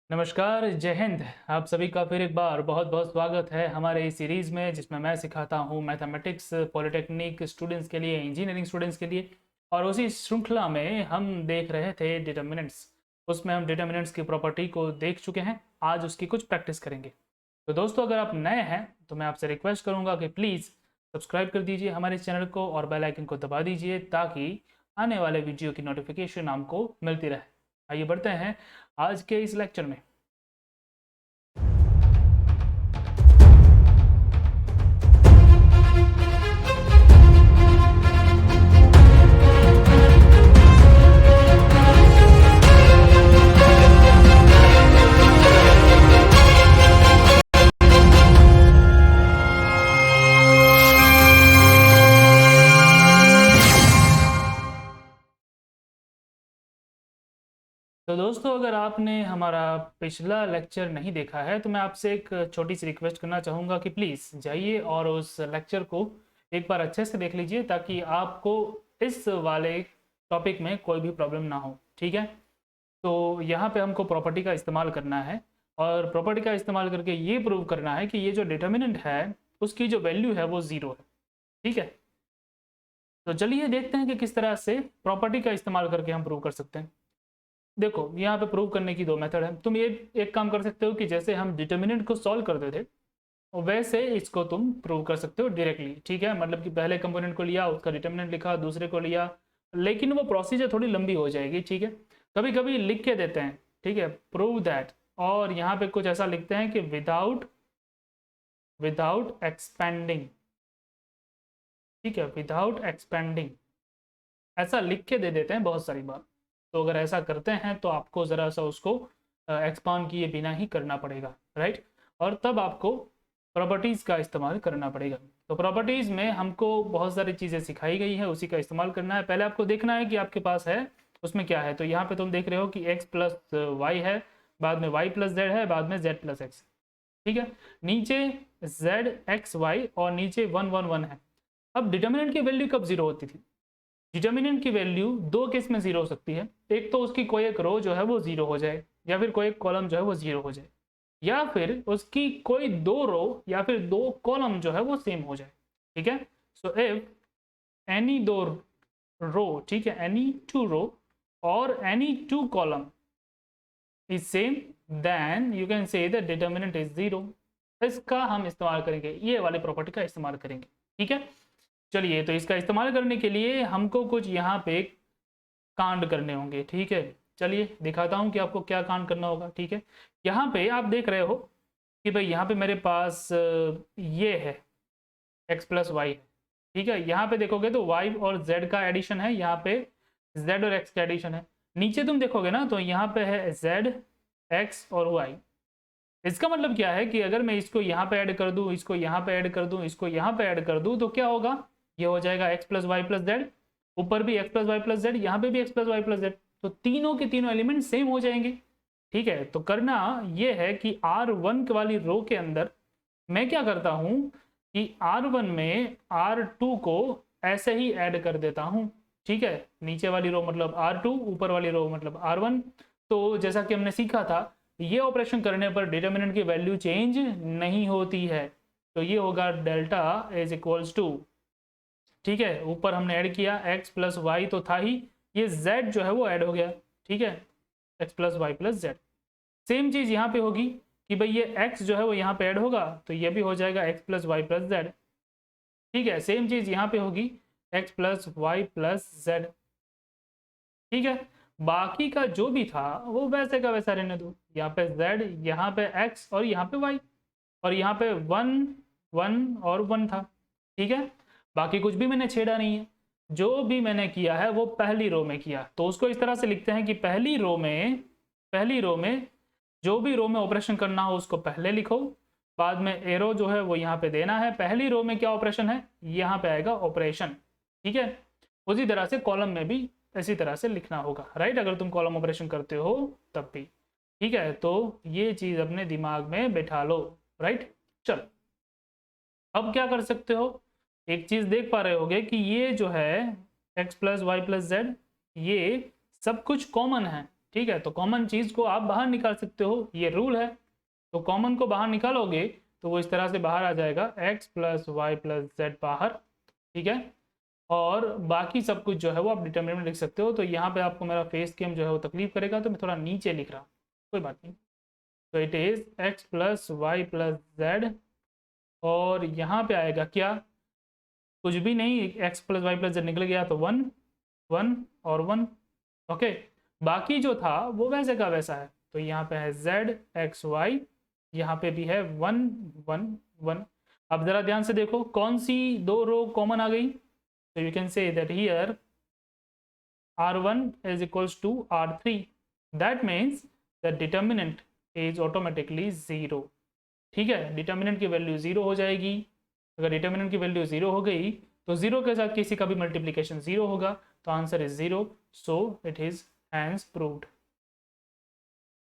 नमस्कार, जय हिंद। आप सभी का फिर एक बार बहुत बहुत स्वागत है हमारे इस सीरीज़ में जिसमें मैं सिखाता हूँ मैथमेटिक्स पॉलिटेक्निक स्टूडेंट्स के लिए, इंजीनियरिंग स्टूडेंट्स के लिए। और उसी श्रृंखला में हम देख रहे थे डिटर्मिनेंट्स। उसमें हम डिटर्मिनेंट्स की प्रॉपर्टी को देख चुके हैं। आज उसकी कुछ प्रैक्टिस करेंगे। तो दोस्तों, अगर आप नए हैं तो मैं आपसे रिक्वेस्ट करूँगा कि प्लीज़ सब्सक्राइब कर दीजिए हमारे चैनल को और बेल आइकन को दबा दीजिए ताकि आने वाले वीडियो की नोटिफिकेशन आपको मिलती रहे। आइए बढ़ते हैं आज के इस लेक्चर में। तो दोस्तों, अगर आपने हमारा पिछला लेक्चर नहीं देखा है तो मैं आपसे एक छोटी सी रिक्वेस्ट करना चाहूँगा कि प्लीज़ जाइए और उस लेक्चर को एक बार अच्छे से देख लीजिए ताकि आपको इस वाले टॉपिक में कोई भी प्रॉब्लम ना हो। ठीक है, तो यहाँ पे हमको प्रॉपर्टी का इस्तेमाल करना है और प्रॉपर्टी का इस्तेमाल करके ये प्रूव करना है कि ये जो डिटर्मिनेंट है उसकी जो वैल्यू है वो ज़ीरो है। ठीक है, तो चलिए देखते हैं कि किस तरह से प्रॉपर्टी का इस्तेमाल करके हम प्रूव कर सकते हैं। देखो, यहाँ पे प्रूव करने की दो मेथड है। तुम ये एक काम कर सकते हो कि जैसे हम डिटर्मिनेंट को सॉल्व करते थे वैसे इसको तुम प्रूव कर सकते हो डायरेक्टली। ठीक है, मतलब कि पहले कंपोनेंट को लिया, उसका डिटर्मिनेंट लिखा, दूसरे को लिया, लेकिन वो प्रोसीजर थोड़ी लंबी हो जाएगी। ठीक है, कभी कभी लिख के देते हैं, ठीक है, प्रूव दैट, और यहाँ पे कुछ ऐसा लिखते हैं कि विदाउट विदाउट एक्सपेंडिंग। ठीक है, विदाउट एक्सपेंडिंग ऐसा लिख के दे देते हैं बहुत सारी बार। तो अगर ऐसा करते हैं तो आपको ज़रा सा उसको एक्सपांड किए बिना ही करना पड़ेगा, राइट। और तब आपको प्रॉपर्टीज़ का इस्तेमाल करना पड़ेगा। तो प्रॉपर्टीज़ में हमको बहुत सारी चीज़ें सिखाई गई है, उसी का इस्तेमाल करना है। पहले आपको देखना है कि आपके पास है उसमें क्या है। तो यहाँ पे तुम देख रहे हो कि x प्लस वाई है, बाद में y प्लस जेड है, बाद में z प्लस एक्स। ठीक है, नीचे z x y और नीचे 1 1 1 है। अब डिटर्मिनेंट की वैल्यू कब जीरो होती थी? डिटर्मिनेंट की वैल्यू दो केस में जीरो हो सकती है। एक तो उसकी कोई एक रो जो है वो जीरो हो जाए, या फिर कोई एक कॉलम जो है वो जीरो हो जाए, या फिर उसकी कोई दो रो या फिर दो कॉलम जो है वो सेम हो जाए। ठीक है, सो इफ एनी दो रो, ठीक है, एनी टू रो और any two column is same, then you can say the determinant is zero. इसका हम इस्तेमाल करेंगे, ये वाली प्रॉपर्टी का इस्तेमाल करेंगे। ठीक है, चलिए, तो इसका इस्तेमाल करने के लिए हमको कुछ यहाँ पे कांड करने होंगे। ठीक है, चलिए दिखाता हूँ कि आपको क्या कांड करना होगा। ठीक है, यहाँ पे आप देख रहे हो कि भाई यहाँ पे मेरे पास ये है x प्लस वाई है। ठीक है, यहाँ पे देखोगे तो y और z का एडिशन है, यहाँ पे z और x का एडिशन है। नीचे तुम देखोगे ना तो यहाँ पे है z x और y। इसका मतलब क्या है कि अगर मैं इसको यहाँ पे ऐड कर दूं, इसको यहाँ पे ऐड कर दूं, इसको यहाँ पे ऐड कर दूं, तो क्या होगा? ये हो जाएगा x plus Y plus Z. ऊपर भी x plus Y plus Z, यहाँ पे भी x plus Y plus Z. तो तीनों के तीनों एलिमेंट सेम हो जाएंगे। ठीक है, तो करना ये है कि R1 वाली रो के अंदर मैं क्या करता हूँ कि R1 में R2 को ऐसे ही ऐड कर देता हूँ। ठीक है, नीचे वाली रो मतलब R2, ऊपर वाली रो मतलब R1। तो जैसा कि हमने सीखा था, ये ऑपरेशन करने पर डिटर्मिनेंट की वैल्यू चेंज नहीं होती है। तो ये होगा डेल्टा इज इक्वल्स टू, ठीक है, ऊपर हमने ऐड किया x प्लस वाई तो था ही, ये z जो है वो ऐड हो गया। ठीक है, x plus Y plus Z. Same चीज यहाँ पे होगी कि भाई ये x जो है वो यहाँ पे ऐड होगा, तो ये भी हो जाएगा x plus Y plus Z. ठीक है, सेम चीज यहाँ पे होगी x plus Y plus Z. ठीक है, बाकी का जो भी था वो वैसे का वैसा रहने दो। यहाँ पे z, यहाँ पे x और यहाँ पे y, और यहाँ पे 1 1 और 1 था। ठीक है, बाकी कुछ भी मैंने छेड़ा नहीं है। जो भी मैंने किया है वो पहली रो में किया। तो उसको इस तरह से लिखते हैं कि पहली रो में जो भी रो में ऑपरेशन करना हो उसको पहले लिखो, बाद में एरो जो है वो यहाँ पे देना है। पहली रो में क्या ऑपरेशन है, यहाँ पे आएगा ऑपरेशन। ठीक है, उसी तरह से कॉलम में भी इसी तरह से लिखना होगा, राइट, अगर तुम कॉलम ऑपरेशन करते हो तब भी। ठीक है, तो ये चीज अपने दिमाग में बैठा लो, राइट। चलो, अब क्या कर सकते हो, एक चीज देख पा रहे होगे कि ये जो है x plus Y plus Z, ये सब कुछ कॉमन है। ठीक है, तो कॉमन चीज को आप बाहर निकाल सकते हो, ये रूल है। तो कॉमन को बाहर निकालोगे तो वो इस तरह से बाहर आ जाएगा, x plus Y plus Z बाहर, ठीक है। और बाकी सब कुछ जो है वो आप डिटर्मिनेंट में लिख सकते हो। तो यहाँ पे आपको मेरा फेस केम जो है वो तकलीफ करेगा, तो मैं थोड़ा नीचे लिख रहा हूँ, कोई बात नहीं। तो it is x plus Y plus Z, और यहाँ पे आएगा क्या, कुछ भी नहीं, x plus Y plus Z निकल गया तो 1 1 और 1, ओके। बाकी जो था वो वैसे का वैसा है, तो यहाँ पे है z x y, यहाँ पे भी है 1 1 1। अब जरा ध्यान से देखो कौन सी दो रो कॉमन आ गई, तो you can say that here r1 is equals to r3, that means the determinant is automatically 0, ठीक है। डिटर्मिनेंट की वैल्यू 0 हो जाएगी। अगर डिटर्मिनेंट की वैल्यू 0 हो गई तो 0 के साथ किसी का भी मल्टीप्लिकेशन 0 होगा, तो answer is 0, so it is hence proved,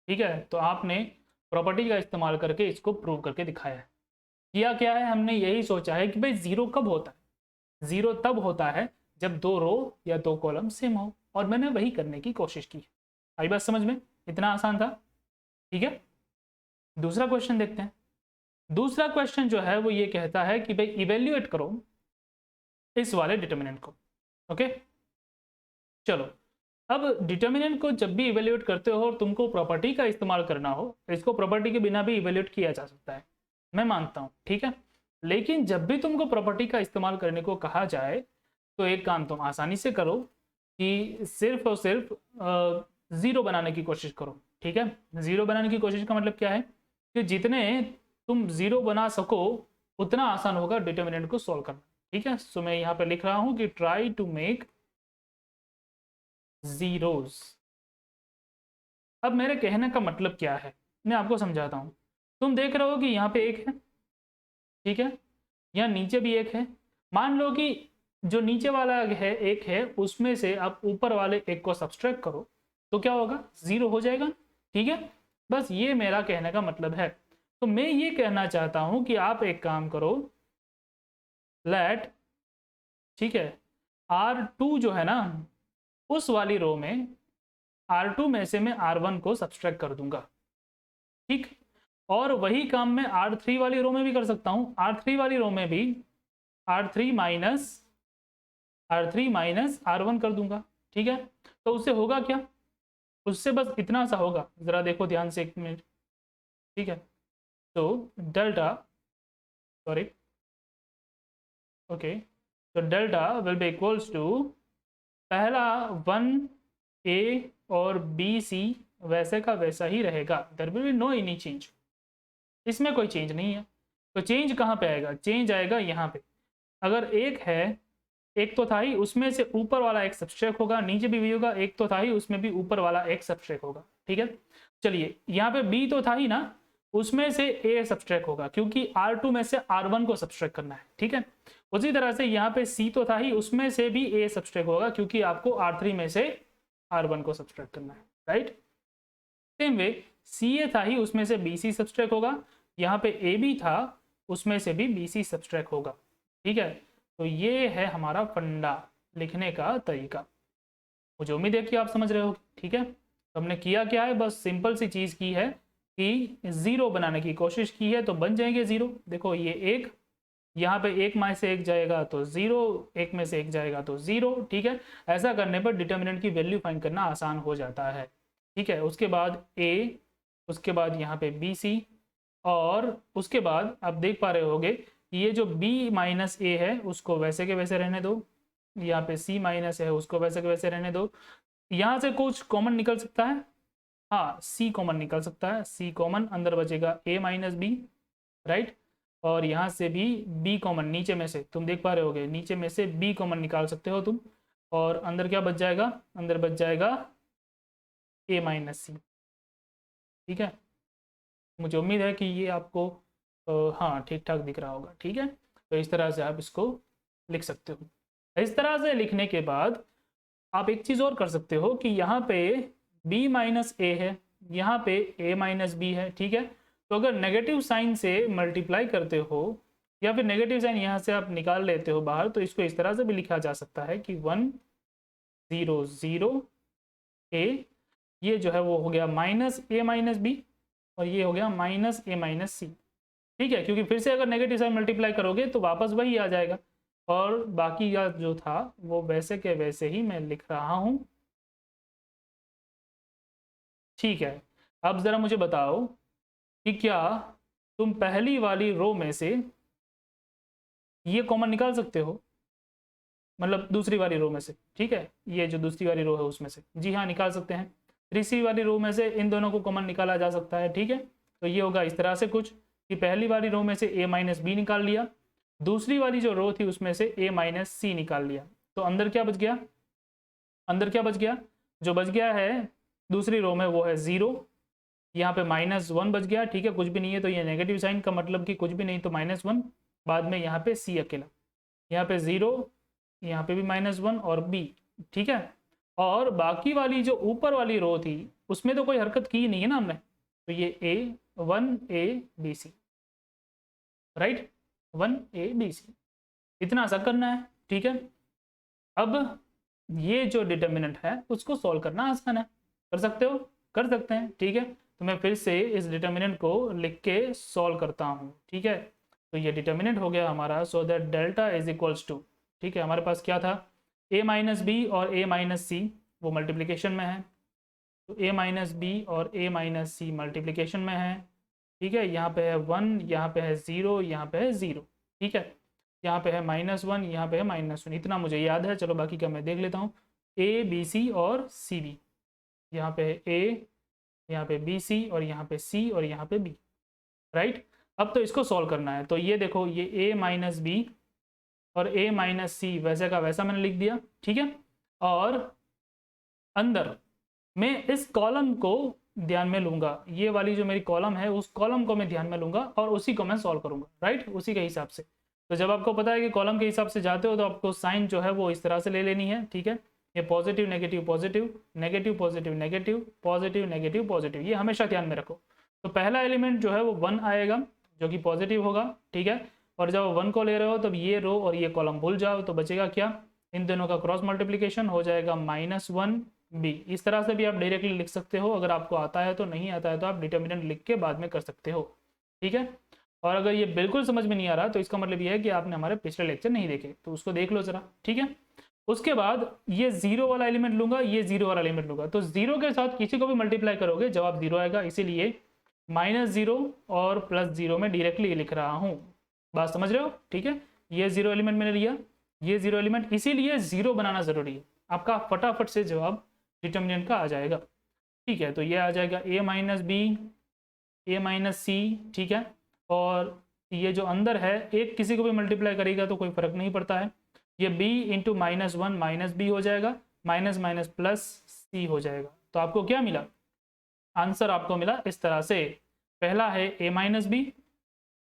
ठीक है। तो आपने प्रॉपर्टी का इस्तेमाल करके इसको प्रूव करके दिखाया है। किया क्या है, हमने यही सोचा है कि भाई 0 कब होता है, 0 तब होता है जब दो रो या दो कॉलम सेम हो, और मैंने वही करने की कोशिश की। आई बात समझ में, इतना आसान था, ठीक है। दूसरा क्वेश्चन देखते हैं। दूसरा क्वेश्चन जो है वो ये कहता है कि भाई इवेल्युएट करो इस वाले डिटर्मिनेंट को, ओके। चलो, अब डिटर्मिनेंट को जब भी इवेल्युएट करते हो और तुमको प्रॉपर्टी का इस्तेमाल करना हो, इसको प्रॉपर्टी के बिना भी इवेल्युएट किया जा सकता है, मैं मानता हूं, ठीक है। लेकिन जब भी तुमको प्रॉपर्टी का इस्तेमाल करने को कहा जाए तो एक काम तुम आसानी से करो कि सिर्फ और सिर्फ ज़ीरो बनाने की कोशिश करो, ठीक है। ज़ीरो बनाने की कोशिश का मतलब क्या है कि जितने तुम ज़ीरो बना सको उतना आसान होगा डिटर्मिनेंट को सॉल्व करना, ठीक है। सो मैं यहाँ पे लिख रहा हूँ कि ट्राई टू मेक ज़ीरोज़। अब मेरे कहने का मतलब क्या है, मैं आपको समझाता हूँ। तुम देख रहे हो कि यहाँ पे एक है, ठीक है, यहाँ नीचे भी एक है। मान लो कि जो नीचे वाला है एक है, उसमें से आप ऊपर वाले एक को सब्सट्रैक्ट करो तो क्या होगा, 0 हो जाएगा, ठीक है। बस ये मेरा कहने का मतलब है। तो मैं ये कहना चाहता हूं कि आप एक काम करो, लेट, ठीक है, R2 जो है ना, उस वाली रो में R2 में से मैं R1 को सब्सट्रैक्ट कर दूंगा, ठीक। और वही काम मैं R3 वाली रो में भी कर सकता हूं। R3 वाली रो में भी R3 माइनस R1 कर दूंगा, ठीक है। तो उससे होगा क्या, उससे बस इतना सा होगा, जरा देखो ध्यान से एक मिनट, ठीक है। तो डेल्टा, सॉरी, ओके, तो delta will be equals to, पहला 1A और BC वैसे का वैसा ही रहेगा, there will be no any change, इसमें कोई चेंज नहीं है। तो चेंज कहाँ पे आएगा, चेंज आएगा यहाँ पे। अगर एक है, एक तो था ही, उसमें से ऊपर वाला एक सब्सट्रैक्ट होगा, नीचे भी होगा, एक तो था ही, उसमें भी ऊपर वाला एक सब्सट्रैक्ट होगा, ठीक है। चलिए, यहाँ पे B तो था ही ना, उसमें से A सब्सट्रैक्ट होगा क्योंकि R2 में से R1 को सब्सट्रैक्ट करना है, ठीक है। उसी तरह से यहाँ पे C तो था ही, उसमें से भी A सब्सट्रैक्ट होगा क्योंकि आपको R3 में से R1 को सब्सट्रैक्ट करना है, राइट। सेम वे CA था ही, उसमें से BC सब्सट्रैक्ट होगा, यहाँ पे AB था, उसमें से भी BC सब्सट्रैक्ट होगा, ठीक है। तो ये है हमारा फंडा लिखने का तरीका। मुझे उम्मीद है कि आप समझ रहे हो, ठीक है। तो हमने किया क्या है, बस सिंपल सी चीज़ की है कि 0 बनाने की कोशिश की है, तो बन जाएंगे 0। देखो ये एक, यहाँ पे एक में से एक जाएगा तो 0, एक में से एक जाएगा तो 0, ठीक है। ऐसा करने पर डिटर्मिनेंट की वैल्यू फाइंड करना आसान हो जाता है, ठीक है। उसके बाद A, उसके बाद यहाँ पे BC, और उसके बाद आप देख पा रहे होगे ये जो B माइनस A है उसको वैसे के वैसे रहने दो, यहाँ पे C माइनस है उसको वैसे के वैसे रहने दो। यहाँ से कुछ कॉमन निकल सकता है, हाँ C कॉमन निकल सकता है, C कॉमन, अंदर बचेगा A माइनस B, राइट। और यहाँ से भी B कॉमन, नीचे में से तुम देख पा रहे होगे, नीचे में से B कॉमन निकाल सकते हो तुम, और अंदर क्या बच जाएगा, अंदर बच जाएगा A माइनस C, ठीक है। मुझे उम्मीद है कि ये आपको हाँ ठीक ठाक दिख रहा होगा, ठीक है। तो इस तरह से आप इसको लिख सकते हो। इस तरह से लिखने के बाद आप एक चीज़ और कर सकते हो कि यहाँ पे B माइनस A है, यहाँ पे A माइनस B है, ठीक है। तो अगर नेगेटिव साइन से मल्टीप्लाई करते हो या फिर नेगेटिव साइन यहाँ से आप निकाल लेते हो बाहर, तो इसको इस तरह से भी लिखा जा सकता है कि 1 0 0 A, ये जो है वो हो गया माइनस ए माइनस बी और ये हो गया माइनस ए माइनस सी। ठीक है, क्योंकि फिर से अगर नेगेटिव साइन मल्टीप्लाई करोगे तो वापस वही आ जाएगा, और बाकी का जो था वो वैसे के वैसे ही मैं लिख रहा हूं। ठीक है, अब जरा मुझे बताओ कि क्या तुम पहली वाली रो में से ये कॉमन निकाल सकते हो, मतलब दूसरी वाली रो में से। ठीक है, ये जो दूसरी वाली रो है उसमें से, जी हाँ निकाल सकते हैं। तीसरी वाली रो में से इन दोनों को कॉमन निकाला जा सकता है। ठीक है, तो ये होगा इस तरह से कुछ कि पहली वाली रो में से ए माइनस बी निकाल लिया, दूसरी वाली जो रो थी उसमें से ए माइनस सी निकाल लिया, तो अंदर क्या बच गया, अंदर क्या बच गया, जो बच गया है दूसरी रो में वो है 0, यहाँ पे -1 बच गया। ठीक है, कुछ भी नहीं है तो ये नेगेटिव साइन का मतलब कि कुछ भी नहीं तो -1, बाद में यहाँ पे सी अकेला, यहाँ पे 0, यहाँ पे भी -1 और बी। ठीक है, और बाकी वाली जो ऊपर वाली रो थी उसमें तो कोई हरकत की नहीं है ना हमने, तो ये A1 A B C, right, 1 A B C, इतना सा करना है। ठीक है, अब ये जो डिटर्मिनेंट है उसको सॉल्व करना आसान है, कर सकते हो, कर सकते हैं। ठीक है, तो मैं फिर से इस डिटर्मिनेंट को लिख के सॉल्व करता हूँ। ठीक है, तो ये डिटर्मिनेंट हो गया हमारा, so that delta is equals to, ठीक है, हमारे पास क्या था, a माइनस बी और a माइनस सी वो मल्टीप्लिकेशन में है, तो a माइनस बी और a माइनस सी मल्टीप्लिकेशन में है। ठीक है, यहाँ पे है 1, यहाँ पे है 0, यहाँ पे है 0। ठीक है, यहाँ पे है -1, यहाँ पे है -1, इतना मुझे याद है। चलो बाकी का मैं देख लेता हूँ, A B C और C B, यहाँ पे है A, यहाँ पे B C और यहाँ पे C और यहाँ पे B, राइट। अब तो इसको सॉल्व करना है, तो ये देखो ये A माइनस बी और A माइनस सी वैसे का वैसा मैंने लिख दिया। ठीक है, और अंदर मैं इस कॉलम को ध्यान में लूंगा, ये वाली जो मेरी कॉलम है उस कॉलम को मैं ध्यान में लूंगा और उसी को मैं सॉल्व करूंगा, राइट, उसी के हिसाब से। तो जब आपको पता है कि कॉलम के हिसाब से जाते हो तो आपको साइन जो है वो इस तरह से ले लेनी है। ठीक है, ये positive negative positive, negative positive negative, positive negative positive, ये हमेशा ध्यान में रखो। तो पहला एलिमेंट जो है वो 1 आएगा जो कि पॉजिटिव होगा। ठीक है, और जब 1 को ले रहे हो तब ये रो और ये कॉलम भूल जाओ, तो बचेगा क्या, इन दोनों का क्रॉस मल्टीप्लिकेशन हो जाएगा -1b। इस तरह से भी आप डायरेक्टली लिख सकते हो, अगर आपको आता है तो, नहीं आता है तो आप डिटर्मिनेंट लिख के बाद में कर सकते हो। ठीक है, और अगर ये बिल्कुल समझ में नहीं आ रहा तो इसका मतलब ये है कि आपने हमारे पिछले लेक्चर नहीं देखे, तो उसको देख लो जरा। ठीक है, उसके बाद ये 0 वाला एलिमेंट लूंगा, ये 0 वाला एलिमेंट लूंगा, तो 0 के साथ किसी को भी मल्टीप्लाई करोगे जवाब 0 आएगा, इसीलिए -0 और +0 में डायरेक्टली लिख रहा हूँ। बात समझ रहे हो। ठीक है, ये 0 एलिमेंट मैंने लिया, ये 0 एलिमेंट, इसीलिए 0 बनाना जरूरी है, आपका फटाफट से जवाब डिटर्मिनेंट का आ जाएगा। ठीक है, तो ये आ जाएगा A minus b, A minus c. ठीक है, और ये जो अंदर है एक किसी को भी मल्टीप्लाई करेगा तो कोई फर्क नहीं पड़ता है, ये b इंटू -1 माइनस बी हो जाएगा, माइनस माइनस प्लस सी हो जाएगा। तो आपको क्या मिला, आंसर आपको मिला इस तरह से, पहला है A माइनस बी,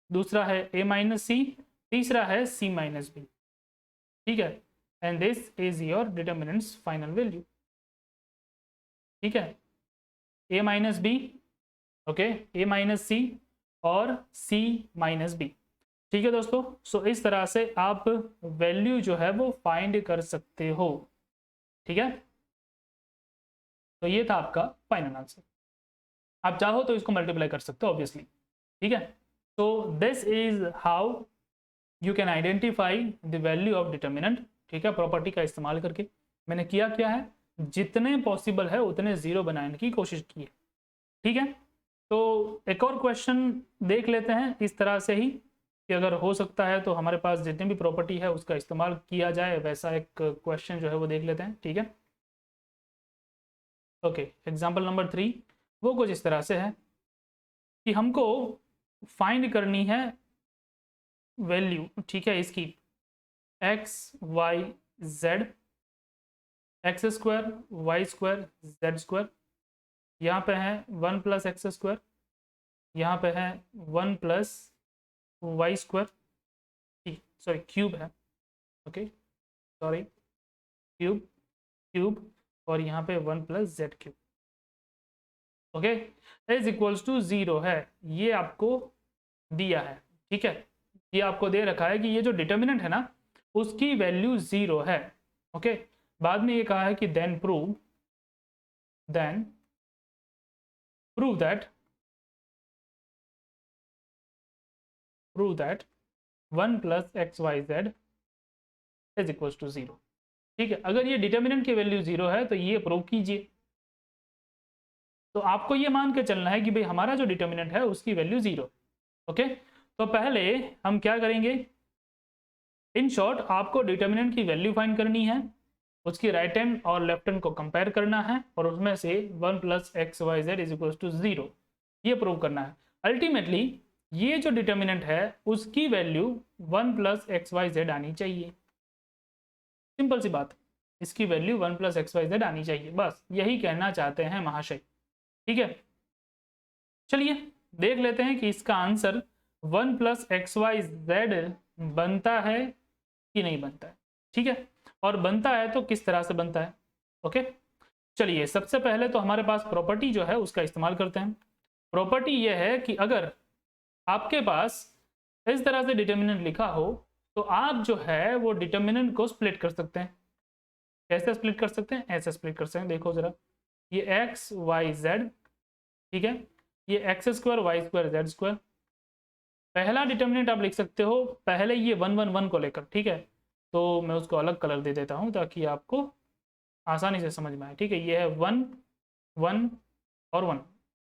दूसरा है A माइनस सी, तीसरा है C माइनस बी। ठीक है, and this is your determinants final value. ठीक है, A minus b, okay, A minus c और C माइनस बी। ठीक है दोस्तों, सो इस तरह से आप वैल्यू जो है वो फाइंड कर सकते हो। ठीक है, तो ये था आपका फाइनल आंसर। आप चाहो तो इसको मल्टीप्लाई कर सकते हो ऑब्वियसली। ठीक है, तो this is how you can identify the value of determinant. ठीक है, प्रॉपर्टी का इस्तेमाल करके मैंने किया क्या है, जितने पॉसिबल है उतने 0 बनाने की कोशिश की है। ठीक है, तो एक और क्वेश्चन देख लेते हैं इस तरह से ही, कि अगर हो सकता है तो हमारे पास जितनी भी प्रॉपर्टी है उसका इस्तेमाल किया जाए, वैसा एक क्वेश्चन जो है वो देख लेते हैं। ठीक है, ओके, एग्जाम्पल नंबर 3 वो कुछ इस तरह से है कि हमको फाइंड करनी है वैल्यू, ठीक है, इसकी x y z, X square Y square Z square, यहाँ पे है 1 + x², यहाँ पे है 1 + y स्क्वायर, सॉरी क्यूब है, ओके सॉरी क्यूब क्यूब, और यहाँ पे 1 + z³, okay, is equals to 0 है, ये आपको दिया है। ठीक है, ये आपको दे रखा है कि ये जो डिटर्मिनेंट है ना उसकी वैल्यू 0 है। ओके, बाद में ये कहा है कि then prove prove that 1 plus x Y Z is equal to 0। ठीक है, अगर ये डिटर्मिनेंट की वैल्यू 0 है तो ये प्रूव कीजिए। तो आपको ये मान के चलना है कि भाई हमारा जो डिटर्मिनेंट है उसकी वैल्यू 0। ओके, तो पहले हम क्या करेंगे, इन शॉर्ट आपको डिटर्मिनेंट की वैल्यू फाइंड करनी है, उसकी राइट हैंड और लेफ्ट हैंड को कंपेयर करना है और उसमें से 1 plus x Y Z is equal to 0 ये प्रूव करना है। अल्टीमेटली ये जो डिटर्मिनेंट है उसकी value 1 plus x Y Z आनी चाहिए। सिंपल सी बात, इसकी value 1 plus x Y Z आनी चाहिए, बस यही कहना चाहते हैं महाशय। ठीक है, चलिए देख लेते हैं कि इसका answer 1 plus x Y Z बनता है कि नहीं बनता है। ठीक है, और बनता है तो किस तरह से बनता है। ओके, चलिए सबसे पहले तो हमारे पास प्रॉपर्टी जो है उसका इस्तेमाल करते हैं। प्रॉपर्टी यह है कि अगर आपके पास इस तरह से डिटर्मिनेंट लिखा हो तो आप जो है वो डिटर्मिनेंट को स्प्लिट कर सकते हैं। कैसे स्प्लिट कर सकते हैं, ऐसे स्प्लिट कर सकते हैं। देखो जरा, ये एक्स वाई जेड, ठीक है, ये X square Y square Z square. पहला डिटर्मिनेंट आप लिख सकते हो पहले ये 1 1 1 को लेकर। ठीक है, तो मैं उसको अलग कलर दे देता हूँ ताकि आपको आसानी से समझ में आए। ठीक है, ये है 1 1 और 1।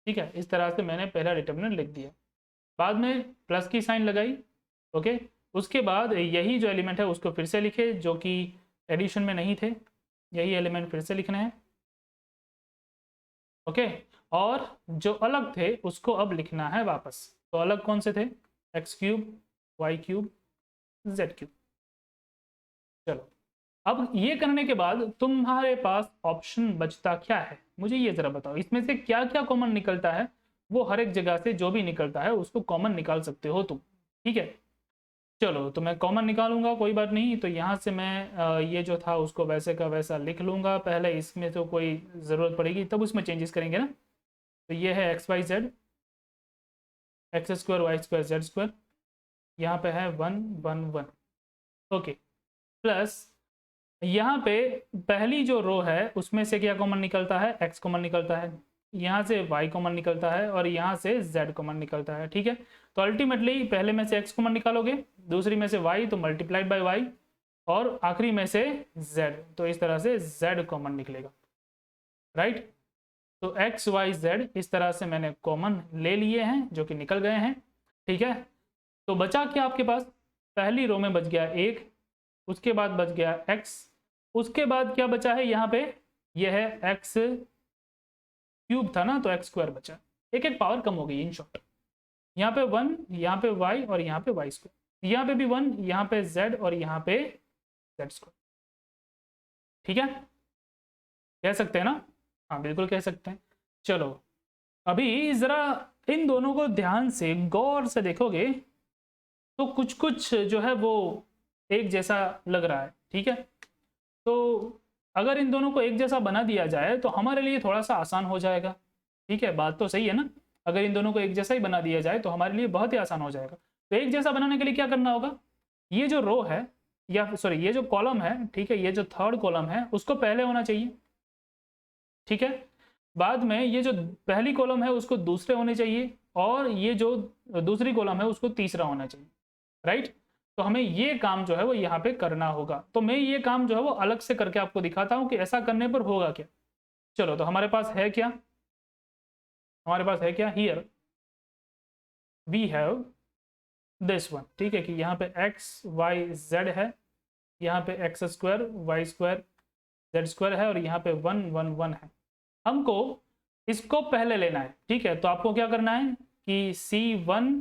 ठीक है, इस तरह से मैंने पहला डिटर्मिनेंट लिख दिया, बाद में प्लस की साइन लगाई। ओके, उसके बाद यही जो एलिमेंट है उसको फिर से लिखे जो कि एडिशन में नहीं थे, यही एलिमेंट फिर से लिखने हैं। ओके, और जो अलग थे उसको अब लिखना है वापस। तो अलग कौन से थे, X cube Y cube Z cube. चलो, अब ये करने के बाद तुम्हारे पास ऑप्शन बचता क्या है, मुझे ये जरा बताओ, इसमें से क्या क्या कॉमन निकलता है। वो हर एक जगह से जो भी निकलता है उसको कॉमन निकाल सकते हो तुम। ठीक है, चलो तो मैं कॉमन निकालूंगा, कोई बात नहीं। तो यहाँ से मैं ये जो था उसको वैसे का वैसा लिख लूंगा पहले, इसमें तो कोई ज़रूरत पड़ेगी तब उसमें चेंजेस करेंगे ना। तो ये है X Y Z, X square Y square Z square, यहाँ पे है 1 1 1। ओके, प्लस यहाँ पे पहली जो रो है उसमें से क्या कॉमन निकलता है, एक्स कॉमन निकलता है, यहाँ से y कॉमन निकलता है और यहाँ से z कॉमन निकलता है। ठीक है, तो अल्टीमेटली पहले में से x कॉमन निकालोगे, दूसरी में से y तो मल्टीप्लाइड बाय y, और आखिरी में से z, तो इस तरह से z कॉमन निकलेगा। राइट, तो x y z इस तरह से मैंने कॉमन ले लिए हैं जो कि निकल गए हैं। ठीक है, तो बचा क्या आपके पास, पहली रो में बच गया 1, उसके बाद बच गया x, उसके बाद क्या बचा है यहाँ पे, यह है एक्स क्यूब था ना, तो एक्स स्क्वायर बचा, एक एक पावर कम हो गई इन शॉर्ट। यहाँ पे 1, यहाँ पे y और यहाँ पे वाई स्क्वायर, यहाँ पे भी 1, यहाँ पे z और यहाँ पे जेड स्क्वायर। ठीक है, कह सकते हैं ना, हाँ बिल्कुल कह सकते हैं। चलो अभी जरा इन दोनों को ध्यान से गौर से देखोगे तो कुछ कुछ जो है वो एक जैसा लग रहा है। ठीक है, तो अगर इन दोनों को एक जैसा बना दिया जाए तो हमारे लिए थोड़ा सा आसान हो जाएगा। ठीक है, बात तो सही है ना, अगर इन दोनों को एक जैसा ही बना दिया जाए तो हमारे लिए बहुत ही आसान हो जाएगा। तो एक जैसा बनाने के लिए क्या करना होगा, ये जो रो है या सॉरी ये जो कॉलम है, ठीक है, ये जो थर्ड कॉलम है उसको पहले होना चाहिए। ठीक है, बाद में ये जो पहली कॉलम है उसको दूसरे होने चाहिए, और ये जो दूसरी कॉलम है उसको तीसरा होना चाहिए। राइट, तो हमें ये काम जो है वो यहाँ पे करना होगा। तो मैं ये काम जो है वो अलग से करके आपको दिखाता हूँ कि ऐसा करने पर होगा क्या। चलो, तो हमारे पास है क्या, हमारे पास है क्या, here we have this one. ठीक है, कि यहाँ पे एक्स वाई जेड है, यहाँ पे X square Y square Z square है, और यहाँ पे 1 1 1 है। हमको इसको पहले लेना है। ठीक है, तो आपको क्या करना है कि C1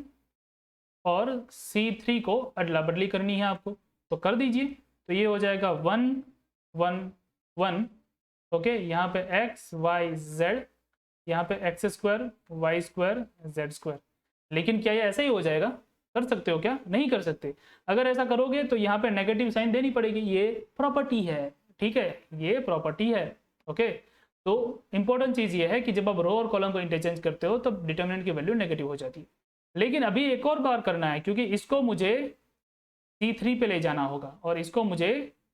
और C3 को अदला बदली करनी है आपको, तो कर दीजिए। तो ये हो जाएगा 1 1 1। ओके, यहाँ पे एक्स वाई जेड, यहाँ पे X square Y square Z square. लेकिन क्या ये ऐसे ही हो जाएगा, कर सकते हो क्या, नहीं कर सकते। अगर ऐसा करोगे तो यहाँ पे नेगेटिव साइन देनी पड़ेगी, ये प्रॉपर्टी है। ठीक है, ये प्रॉपर्टी है। ओके, तो इंपॉर्टेंट चीज़ ये है कि जब आप रो और कॉलम को इंटरचेंज करते हो तब डिटर्मिनेंट की वैल्यू नेगेटिव हो जाती है। लेकिन अभी एक और बार करना है क्योंकि इसको मुझे C3 पे ले जाना होगा और इसको मुझे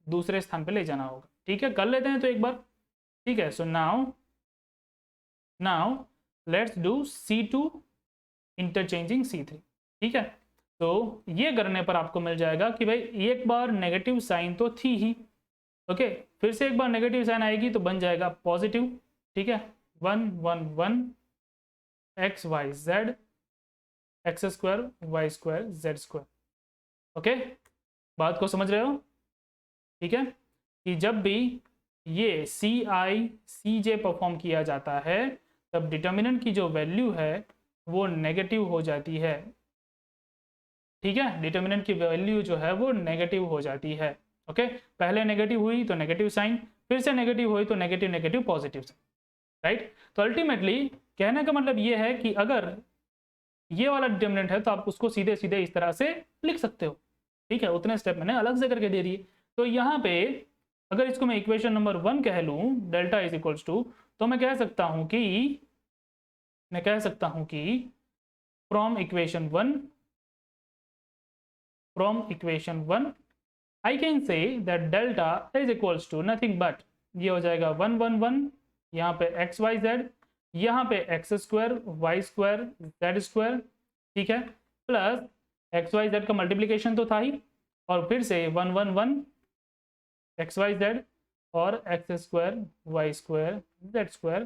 दूसरे स्थान पे ले जाना होगा। ठीक है, कर लेते हैं तो एक बार। ठीक है, so now let's do C2 interchanging C3। ठीक है, तो ये करने पर आपको मिल जाएगा कि भाई एक बार नेगेटिव साइन तो थी ही, ओके, फिर से एक बार नेगेटिव साइन आएगी तो बन जाएगा पॉजिटिव। ठीक है, 1 1 1 X Y Z X square Y square Z square. Okay, बात को समझ रहे हो? ठीक है, कि जब भी ये सी आई सी जे परफॉर्म किया जाता है तब डिटर्मिनेंट की जो वैल्यू है वो नेगेटिव हो जाती है। ठीक है, डिटर्मिनेंट की वैल्यू जो है वो नेगेटिव हो जाती है। ओके, पहले नेगेटिव हुई तो नेगेटिव साइन, फिर से नेगेटिव हुई तो negative negative positive sign, right. तो अल्टीमेटली कहने का मतलब ये है कि अगर ये वाला डिटर्मिनेंट है तो आप उसको सीधे सीधे इस तरह से लिख सकते हो। ठीक है, उतने स्टेप मैंने अलग से करके दे दिए। तो यहाँ पे अगर इसको मैं इक्वेशन नंबर 1 कह लूँ, डेल्टा इज इक्वल्स टू, तो मैं कह सकता हूँ कि from equation 1 I can say that delta is equals to nothing but, ये हो जाएगा 1 1 1, यहाँ पे एक्स वाई जेड, यहाँ पे X square Y square Z square, ठीक है, प्लस एक्स वाई जेड का मल्टीप्लीकेशन तो था ही, और फिर से 1 1 1 एक्स वाई जेड और X square Y square Z square.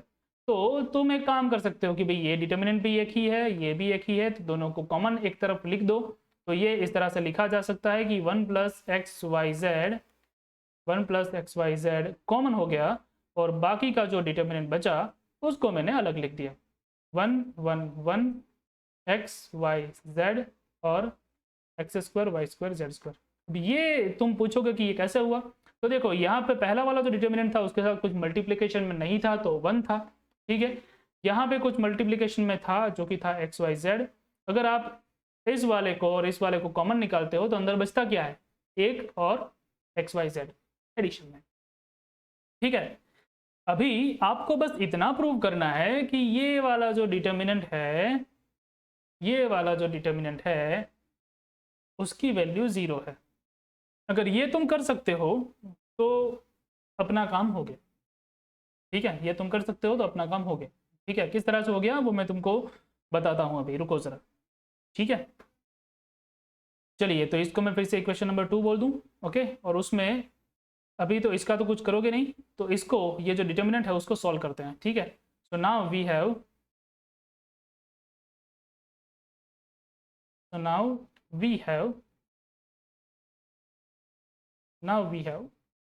तो तुम एक काम कर सकते हो कि भाई ये डिटर्मिनेंट भी एक ही है, ये भी एक ही है, तो दोनों को कॉमन एक तरफ लिख दो। तो ये इस तरह से लिखा जा सकता है कि 1 + x y z कॉमन हो गया और बाकी का जो डिटर्मिनेंट बचा उसको मैंने अलग लिख दिया, 1 1 1 x y z और X square Y square Z square. अब ये तुम पूछोगे कि ये कैसे हुआ, तो देखो यहाँ पे पहला वाला जो डिटर्मिनेंट था उसके साथ कुछ मल्टीप्लिकेशन में नहीं था तो 1 था। ठीक है, यहाँ पे कुछ मल्टीप्लिकेशन में था जो कि था एक्स वाई जेड। अगर आप इस वाले को और इस वाले को कॉमन निकालते हो तो अंदर बचता क्या है, 1 और एक्स वाई जेड एडिशन में। ठीक है, अभी आपको बस इतना प्रूव करना है कि ये वाला जो डिटर्मिनेंट है उसकी वैल्यू 0 है। अगर ये तुम कर सकते हो तो अपना काम हो गया। ठीक है, ये तुम कर सकते हो तो अपना काम हो गया। ठीक है, किस तरह से हो गया वो मैं तुमको बताता हूँ, अभी रुको जरा। ठीक है, चलिए, तो इसको मैं फिर से इक्वेशन नंबर 2 बोल दूं, ओके, और उसमें अभी तो इसका तो कुछ करोगे नहीं, तो इसको ये जो डिटर्मिनेंट है उसको सॉल्व करते हैं। ठीक है, so now we have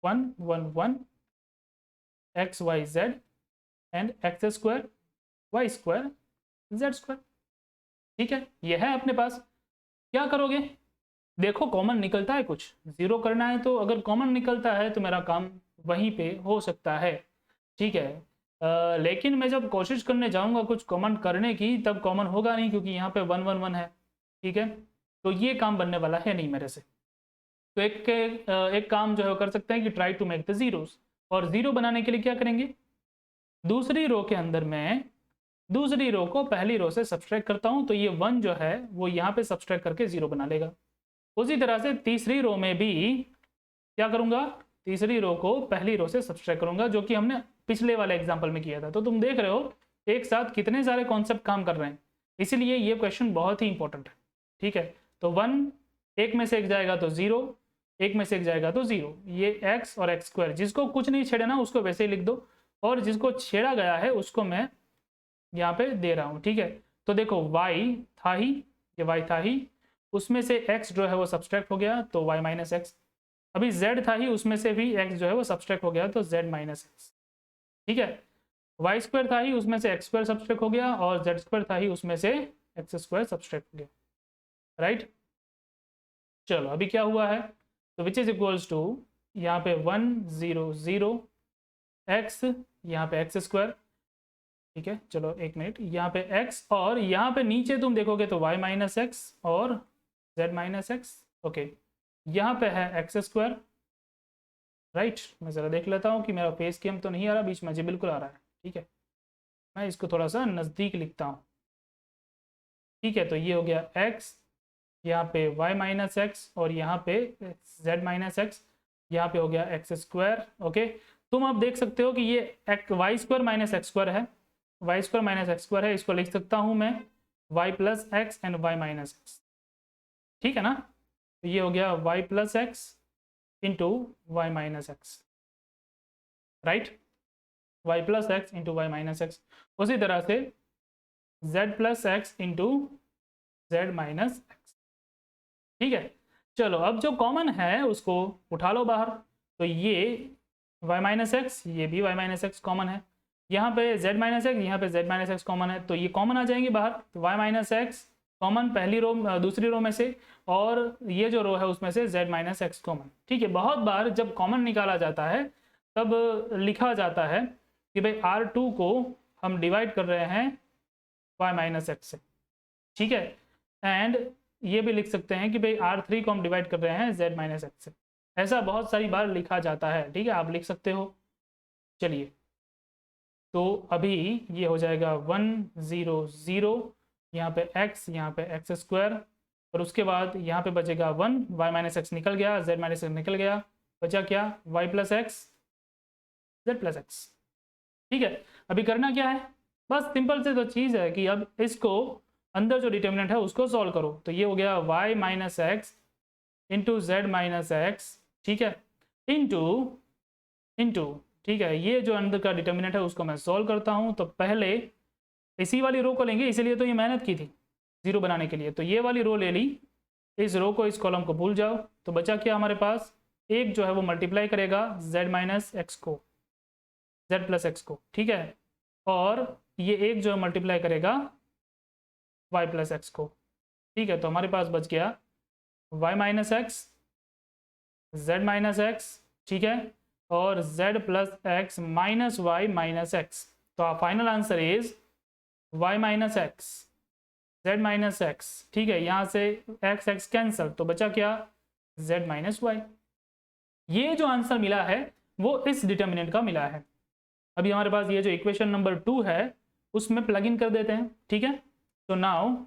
1 1 1 X Y Z and X square Y square Z square. ठीक है, ये है अपने पास। क्या करोगे, देखो कॉमन निकलता है, कुछ 0 करना है, तो अगर कॉमन निकलता है तो मेरा काम वहीं पे हो सकता है। ठीक है, लेकिन मैं जब कोशिश करने जाऊंगा कुछ कॉमन करने की तब कॉमन होगा नहीं, क्योंकि यहाँ पे 1 1 1 है। ठीक है, तो ये काम बनने वाला है नहीं मेरे से। तो एक काम जो है कर सकते हैं कि try to make the zeros, और 0 बनाने के लिए क्या करेंगे, दूसरी रो के अंदर मैं दूसरी रो को पहली रो से सब्सट्रैक्ट करता हूँ, तो ये 1 जो है वो यहाँ पे सब्सट्रैक्ट करके 0 बना लेगा। उसी तरह से तीसरी रो में भी क्या करूंगा, तीसरी रो को पहली रो से सब्सट्रैक्ट करूंगा, जो कि हमने पिछले वाले एग्जांपल में किया था। तो तुम देख रहे हो एक साथ कितने सारे कॉन्सेप्ट काम कर रहे हैं, इसीलिए ये क्वेश्चन बहुत ही इंपॉर्टेंट है। ठीक है, तो 1 एक में से एक जाएगा तो 0, एक में से एक जाएगा तो 0। ये x और एक्स स्क्वायर, जिसको कुछ नहीं छेड़ा ना उसको वैसे ही लिख दो, और जिसको छेड़ा गया है उसको मैं यहाँ पे दे रहा हूँ। ठीक है, तो देखो y था ही, ये y था ही, उसमें से x जो है वो सब्सट्रैक्ट हो गया तो y माइनस एक्स। अभी z था ही, उसमें से भी x जो है वो सब्सट्रैक्ट हो गया तो z माइनस एक्स। ठीक है, वाई स्क्वायर था ही, उसमें से एक्स स्क्वायर सब्सट्रैक्ट हो गया, और जेड स्क्वायर था ही, उसमें से एक्स स्क्वायर सब्सट्रैक्ट हो गया। राइट, चलो अभी क्या हुआ है, तो विच इज इक्वल्स टू यहाँ पे 1 0 0 एक्स, यहाँ पे एक्स स्क्वायर। ठीक है, चलो एक मिनट, यहाँ पे x और यहाँ पे नीचे तुम देखोगे तो y माइनस एक्स और z माइनस एक्स। ओके, यहाँ पे है एक्स स्क्वायर। राइट, मैं ज़रा देख लेता हूँ कि मेरा फेस कैम तो नहीं आ रहा बीच में, जी बिल्कुल आ रहा है। ठीक है, मैं इसको थोड़ा सा नज़दीक लिखता हूँ। ठीक है, तो ये हो गया x, यहाँ पे y माइनस एक्स और यहाँ पे z माइनस एक्स, यहाँ पे हो गया एक्स स्क्वायर। ओके, तुम अब देख सकते हो कि ये y square minus x square है, y square minus x square है, इसको लिख सकता हूँ मैं y plus x and y minus x, ठीक है ना। तो ये हो गया y plus x into Y minus x, right, y plus x into Y minus x. उसी तरह से z plus x into Z minus x, ठीक है। चलो अब जो कॉमन है उसको उठा लो बाहर, तो ये y माइनस एक्स, ये भी y माइनस एक्स कॉमन है, यहाँ पे z माइनस एक्स, यहाँ पे z माइनस एक्स कॉमन है, तो ये कॉमन आ जाएंगे बाहर। तो y माइनस एक्स कॉमन पहली रो, दूसरी रो में से, और ये जो रो है उसमें से z माइनस एक्स कॉमन, ठीक है। बहुत बार जब कॉमन निकाला जाता है तब लिखा जाता है कि भाई R2 को हम डिवाइड कर रहे हैं y माइनस एक्स से, ठीक है। एंड ये भी लिख सकते हैं कि भाई R3 को हम डिवाइड कर रहे हैं z माइनस एक्स से, ऐसा बहुत सारी बार लिखा जाता है, ठीक है, आप लिख सकते हो। चलिए, तो अभी ये हो जाएगा 1 0 0, यहाँ पे x, यहाँ पे एक्स स्क्वायर, और उसके बाद यहाँ पे बचेगा 1, y माइनस एक्स निकल गया, z माइनस एक्स निकल गया, बचा क्या, y plus x z plus x, ठीक है। अभी करना क्या है, बस सिंपल से तो चीज़ है कि अब इसको अंदर जो डिटर्मिनेंट है उसको सॉल्व करो। तो ये हो गया y minus X into Z minus x, ठीक है, इंटू इंटू, ठीक है, ये जो अंदर का डिटर्मिनेंट है उसको मैं सॉल्व करता हूँ। तो पहले इसी वाली रो को लेंगे, इसीलिए तो ये मेहनत की थी जीरो बनाने के लिए। तो ये वाली रो ले ली, इस रो को, इस कॉलम को भूल जाओ, तो बचा क्या हमारे पास, एक जो है वो मल्टीप्लाई करेगा z माइनस एक्स को, z प्लस एक्स को, ठीक है, और ये एक जो है मल्टीप्लाई करेगा y प्लस एक्स को, ठीक है। तो हमारे पास बच गया y minus x, z minus x, ठीक है, और z plus x minus y minus x. तो final answer is y minus x, z minus x, ठीक है, यहाँ से x x कैंसल, तो बचा क्या, z माइनस वाई। ये जो आंसर मिला है वो इस डिटर्मिनेंट का मिला है। अभी हमारे पास ये जो इक्वेशन नंबर 2 है उसमें प्लग इन कर देते हैं, ठीक है। तो now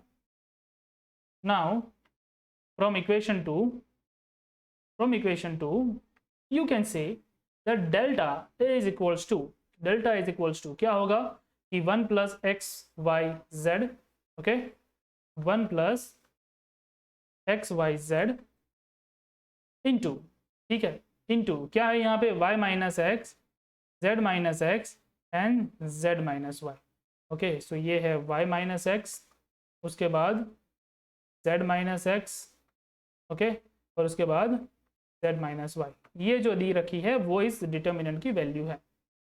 from equation 2 you can say that delta is equals to क्या होगा कि 1 plus x Y z, okay, 1 plus x Y Z into, ठीक है, इंटू क्या है यहाँ पे y minus x, z minus x and z minus y, okay. So ये है y माइनस एक्स, उसके बाद z माइनस एक्स, ओके, और उसके बाद z माइनस वाई। ये जो दी रखी है वो इस डिटर्मिनेंट की वैल्यू है,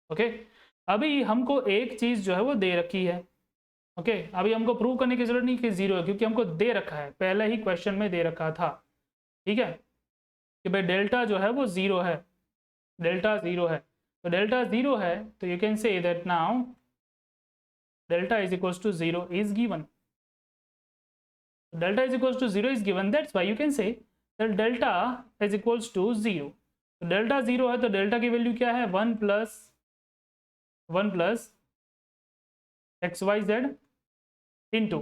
ओके। अभी हमको एक चीज़ जो है वो दे रखी है, ओके। अभी हमको प्रूव करने की जरूरत नहीं कि जीरो है, क्योंकि हमको दे रखा है, पहले ही क्वेश्चन में दे रखा था, ठीक है, कि भाई डेल्टा जो है वो ज़ीरो है, डेल्टा ज़ीरो है। तो डेल्टा ज़ीरो है तो you can say that now delta is equals to zero is given, delta is equals to zero is given, that's why you can say that delta is equals to zero. तो delta zero है तो डेल्टा की value क्या है, 1 plus x Y Z into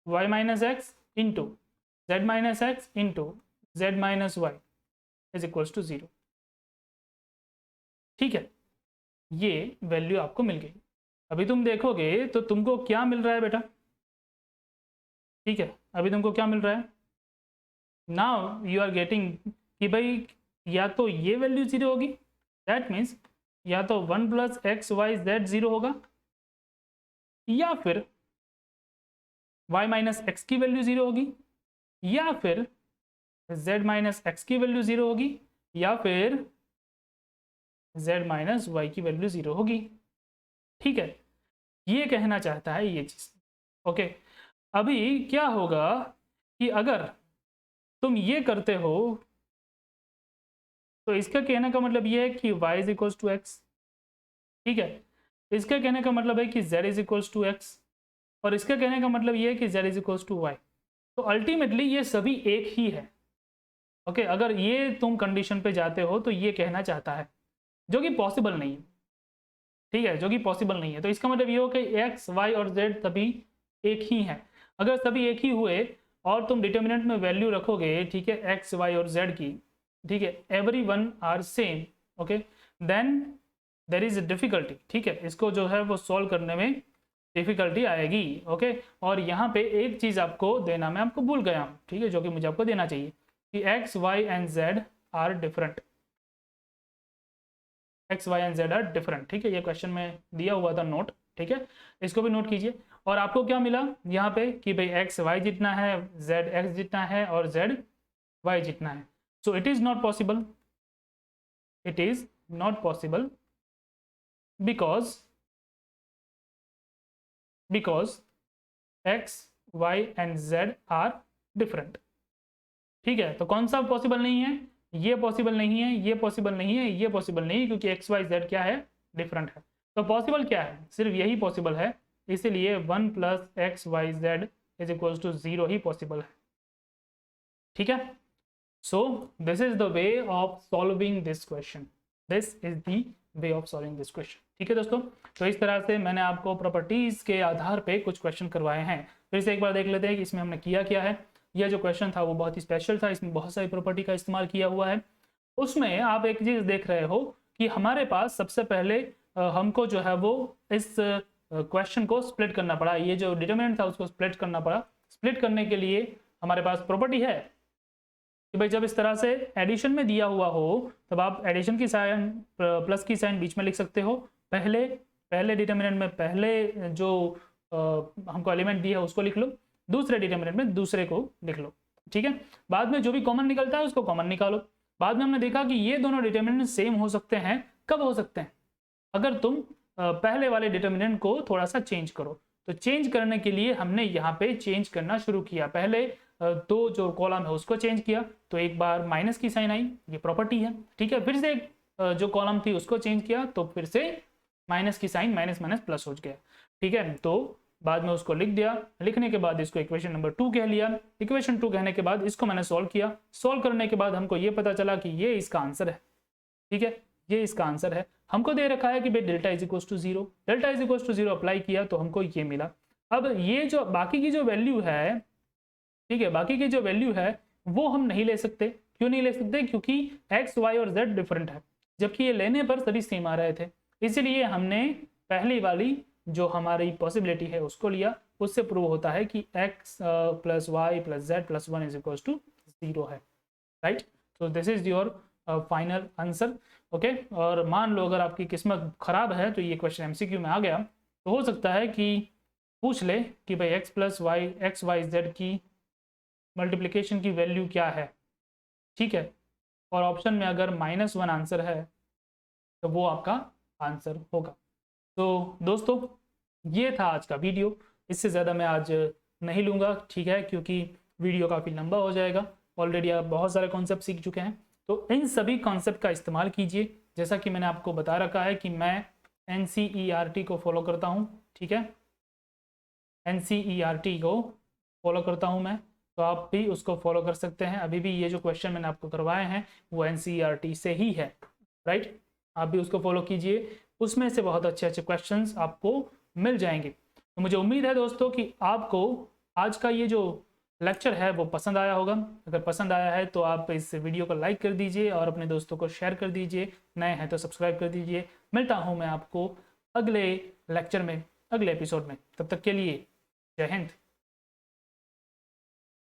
Y minus X into Z minus X into Z minus Y is equals to zero, ठीक है। ये वैल्यू आपको मिल गई। अभी तुम देखोगे तो तुमको क्या मिल रहा है बेटा, ठीक है, अभी तुमको क्या मिल रहा है, नाउ यू आर गेटिंग कि भाई या तो ये वैल्यू जीरो होगी, दैट मीन्स या तो 1 plus x Y Z zero होगा, या फिर y माइनस एक्स की वैल्यू जीरो होगी, या फिर z माइनस एक्स की वैल्यू जीरो होगी, या फिर z माइनस वाई की वैल्यू जीरो होगी, ठीक है। ये कहना चाहता है ये चीज़, ओके। अभी क्या होगा कि अगर तुम ये करते हो तो इसका कहने का मतलब ये है कि y is equals to X, ठीक है, इसका कहने का मतलब है कि z is equals to X, और इसका कहने का मतलब ये है कि z is equals to Y. तो अल्टीमेटली ये सभी एक ही है, ओके। अगर ये तुम कंडीशन पे जाते हो तो ये कहना चाहता है, जो कि पॉसिबल नहीं है, ठीक है, जो कि पॉसिबल नहीं है। तो इसका मतलब ये हो कि एक्स वाई और जेड सभी एक ही हैं। अगर सभी एक ही हुए और तुम डिटर्मिनेंट में वैल्यू रखोगे, ठीक है, एक्स वाई और जेड की, ठीक है, every one are same, okay, then there is difficulty, ठीक है, इसको जो है वो सॉल्व करने में डिफिकल्टी आएगी। ओके, और यहाँ पे एक चीज आपको देना मैं आपको भूल गया हूँ, ठीक है, जो कि मुझे आपको देना चाहिए कि X Y and Z are different, X Y and Z are different, ठीक है, ये क्वेश्चन में दिया हुआ था नोट, ठीक है, इसको भी नोट कीजिए। और आपको क्या मिला यहाँ पे कि भाई एक्स वाई जितना है, जेड एक्स जितना है और जेड वाई जितना है। So it is not possible, it is not possible because X Y and Z are different, ठीक है। तो कौन सा पॉसिबल नहीं है, ये पॉसिबल नहीं है, ये पॉसिबल नहीं है, ये पॉसिबल नहीं है, क्योंकि एक्स वाई जेड क्या है, डिफरेंट है। तो पॉसिबल क्या है, सिर्फ यही पॉसिबल है, इसीलिए 1 + XYZ = 0 ही पॉसिबल है, ठीक है। So this is the way of solving this question, this is the way of solving this question, ठीक है दोस्तों। तो इस तरह से मैंने आपको प्रॉपर्टीज के आधार पे कुछ क्वेश्चन करवाए हैं। फिर से एक बार देख लेते हैं कि इसमें हमने किया क्या है। यह जो क्वेश्चन था वो बहुत ही स्पेशल था, इसमें बहुत सारी प्रॉपर्टी का इस्तेमाल किया हुआ है। उसमें आप एक चीज देख रहे हो कि हमारे पास सबसे पहले हमको जो है वो इस क्वेश्चन को स्प्लिट करना पड़ा, ये जो डिटरमिनेंट था उसको स्प्लिट करना पड़ा। स्प्लिट करने के लिए हमारे पास प्रॉपर्टी है कि भाई जब इस तरह से एडिशन में दिया हुआ हो तब आप एडिशन की साइन प्लस की साइन बीच में लिख सकते हो। पहले डिटरमिनेंट में पहले जो हमको एलिमेंट दिया है उसको लिख लो, दूसरे डिटरमिनेंट में दूसरे को लिख लो, ठीक है। बाद में जो भी कॉमन निकलता है उसको कॉमन निकालो। बाद में हमने देखा कि ये दोनों डिटरमिनेंट सेम हो सकते हैं, कब हो सकते हैं, अगर तुम पहले वाले डिटरमिनेंट को थोड़ा सा चेंज करो। तो चेंज करने के लिए हमने यहाँ पे चेंज करना शुरू किया, पहले दो जो कॉलम है उसको चेंज किया, तो एक बार माइनस की साइन आई, ये प्रॉपर्टी है, ठीक है। फिर से जो कॉलम थी उसको चेंज किया तो फिर से माइनस की साइन माइनस माइनस प्लस हो गया, ठीक है। तो बाद में उसको लिख दिया, लिखने के बाद इसको इक्वेशन नंबर 2 कह लिया। इक्वेशन 2 कहने के बाद इसको मैंने सॉल्व किया, सॉल्व करने के बाद हमको ये पता चला कि ये इसका आंसर है, ठीक है, ये इसका आंसर है। हमको दे रखा है कि भाई delta is equal to 0, delta is equal to 0 apply किया तो हमको ये मिला। अब ये जो बाकी की जो वैल्यू है, ठीक है, बाकी की जो वैल्यू है वो हम नहीं ले सकते। क्यों नहीं ले सकते, क्योंकि एक्स वाई और जेड डिफरेंट है, जबकि ये लेने पर सभी सेम आ रहे थे। इसीलिए हमने पहली वाली जो हमारी पॉसिबिलिटी है उसको लिया, उससे प्रूव होता है कि x + y + z + 1 = 0 है, राइट। तो this is your final answer, okay. और मान लो अगर आपकी किस्मत खराब है तो ये क्वेश्चन MCQ में आ गया तो हो सकता है कि पूछ ले कि भाई x y z की मल्टीप्लिकेशन की वैल्यू क्या है, ठीक है, और ऑप्शन में अगर -1 आंसर है तो वो आपका आंसर होगा। तो दोस्तों ये था आज का वीडियो, इससे ज़्यादा मैं आज नहीं लूँगा, ठीक है, क्योंकि वीडियो काफ़ी लंबा हो जाएगा। ऑलरेडी आप बहुत सारे कॉन्सेप्ट सीख चुके हैं, तो इन सभी कॉन्सेप्ट का इस्तेमाल कीजिए। जैसा कि मैंने आपको बता रखा है कि मैं NCERT को फॉलो करता हूँ, ठीक है, NCERT को फॉलो करता हूँ मैं, तो आप भी उसको फॉलो कर सकते हैं। अभी भी ये जो क्वेश्चन मैंने आपको करवाए हैं वो NCERT से ही है, राइट। आप भी उसको फॉलो कीजिए, उसमें से बहुत अच्छे अच्छे क्वेश्चंस आपको मिल जाएंगे। तो मुझे उम्मीद है दोस्तों कि आपको आज का ये जो लेक्चर है वो पसंद आया होगा। अगर पसंद आया है तो आप इस वीडियो को लाइक कर दीजिए और अपने दोस्तों को शेयर कर दीजिए, नए हैं तो सब्सक्राइब कर दीजिए। मिलता हूँ मैं आपको अगले लेक्चर में, अगले एपिसोड में, तब तक के लिए जय हिंद।